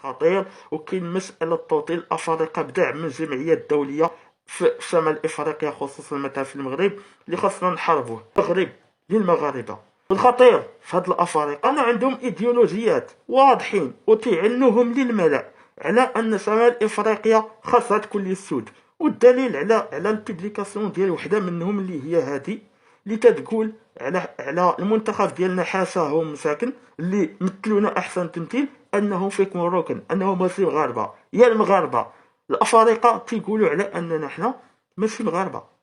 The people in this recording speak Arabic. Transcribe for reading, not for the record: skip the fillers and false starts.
خطير. وكاين مسألة توطين الأفارقة بدعم من الجمعيات الدولية في شمال إفريقيا، خصوصا مثلا في المغرب، اللي خاصنا نحاربوه. المغرب للمغاربة. الخطير في هاد الأفارقة أن عندهم إيديولوجيات واضحين وتعنوهم للملأ على أن شمال إفريقيا خاصها تكون للسود. والدليل على البيبليكاسيون ديال وحدة منهم اللي هي هادي، اللي تتقول على المنتخب ديالنا حاشاهم مساكن اللي مثلونا احسن تمثيل انهم فيكم ركن، انهم ماشي مغاربه. يا المغاربه الافارقه تيقولوا على اننا حنا ماشي مغاربه.